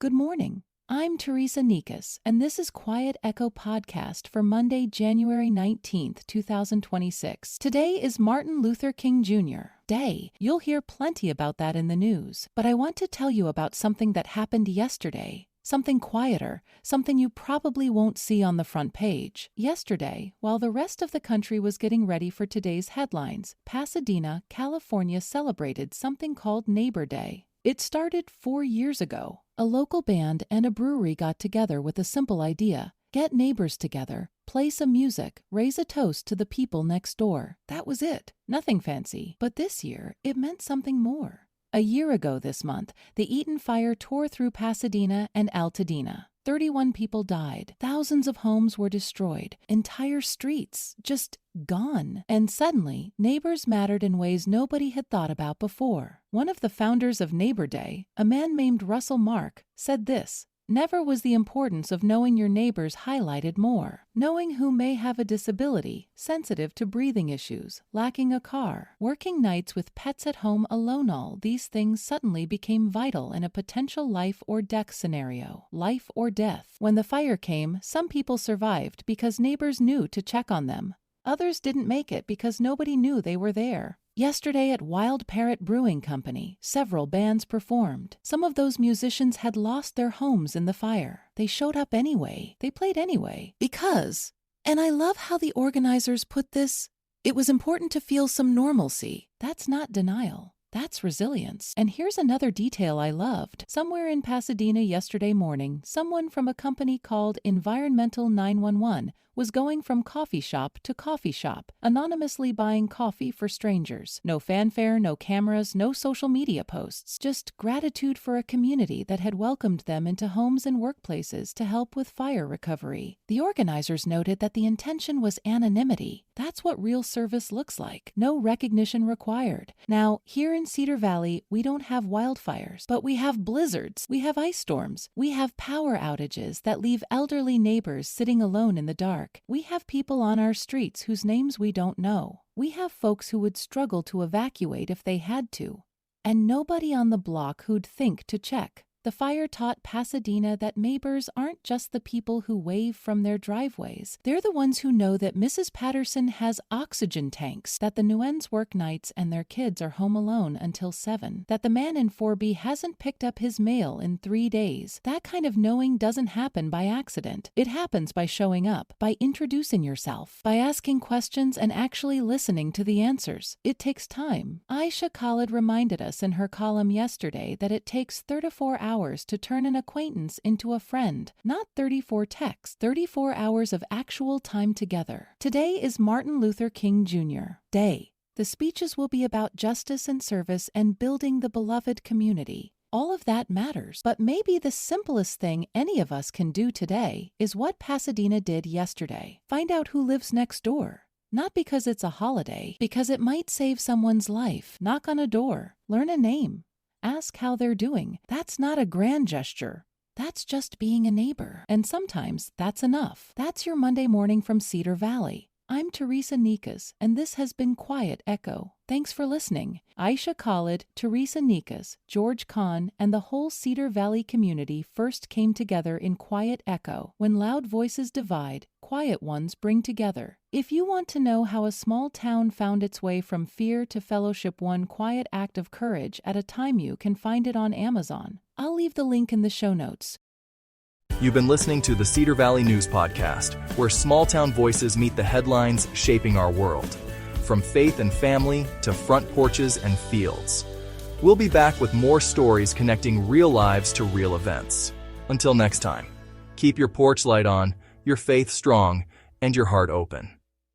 Good morning. I'm Teresa Nikas, and this is Quiet Echo Podcast for Monday, January 19th, 2026. Today is Martin Luther King Jr. Day. You'll hear plenty about that in the news, but I want to tell you about something that happened yesterday. Something quieter, something you probably won't see on the front page. Yesterday, while the rest of the country was getting ready for today's headlines, Pasadena, California celebrated something called Neighbor Day. It started 4 years ago. A local band and a brewery got together with a simple idea: get neighbors together, play some music, raise a toast to the people next door. That was it. Nothing fancy. But this year, it meant something more. A year ago this month, the wildfire tore through Pasadena and Altadena. 31 people died. Thousands of homes were destroyed. Entire streets just gone. And suddenly, neighbors mattered in ways nobody had thought about before. One of the founders of Neighbor Day, a man named Russell Mark, said this: "Never was the importance of knowing your neighbors highlighted more. Knowing who may have a disability, sensitive to breathing issues, lacking a car, working nights with pets at home alone, all these things suddenly became vital in a potential life or death scenario. Life or death. When the fire came, some people survived because neighbors knew to check on them. Others didn't make it because nobody knew they were there." Yesterday at Wild Parrot Brewing Company, several bands performed. Some of those musicians had lost their homes in the fire. They showed up anyway. They played anyway. Because, and I love how the organizers put this, it was important to feel some normalcy. That's not denial. That's resilience. And here's another detail I loved. Somewhere in Pasadena yesterday morning, someone from a company called Environmental 911 was going from coffee shop to coffee shop, anonymously buying coffee for strangers. No fanfare, no cameras, no social media posts. Just gratitude for a community that had welcomed them into homes and workplaces to help with fire recovery. The organizers noted that the intention was anonymity. That's what real service looks like. No recognition required. Now, here in Cedar Valley, we don't have wildfires, but we have blizzards, we have ice storms, we have power outages that leave elderly neighbors sitting alone in the dark. We have people on our streets whose names we don't know. We have folks who would struggle to evacuate if they had to. And nobody on the block who'd think to check. The fire taught Pasadena that neighbors aren't just the people who wave from their driveways. They're the ones who know that Mrs. Patterson has oxygen tanks, that the Nguyen's work nights and their kids are home alone until 7, that the man in 4B hasn't picked up his mail in 3 days. That kind of knowing doesn't happen by accident. It happens by showing up, by introducing yourself, by asking questions and actually listening to the answers. It takes time. Aisha Khalid reminded us in her column yesterday that it takes 34 hours to turn an acquaintance into a friend, not 34 texts, 34 hours of actual time together. Today is Martin Luther King Jr. Day. The speeches will be about justice and service and building the beloved community. All of that matters, but maybe the simplest thing any of us can do today is what Pasadena did yesterday. Find out who lives next door. Not because it's a holiday, because it might save someone's life. Knock on a door. Learn a name. Ask how they're doing. That's not a grand gesture. That's just being a neighbor. And sometimes that's enough. That's your Monday morning from Cedar Valley. I'm Teresa Nikas, and this has been Quiet Echo. Thanks for listening. Aisha Khalid, Teresa Nikas, George Kahn, and the whole Cedar Valley community first came together in Quiet Echo. When loud voices divide, quiet ones bring together. If you want to know how a small town found its way from fear to fellowship, one quiet act of courage at a time, you can find it on Amazon. I'll leave the link in the show notes. You've been listening to the Cedar Valley News Podcast, where small-town voices meet the headlines shaping our world. From faith and family to front porches and fields. We'll be back with more stories connecting real lives to real events. Until next time, keep your porch light on, your faith strong, and your heart open.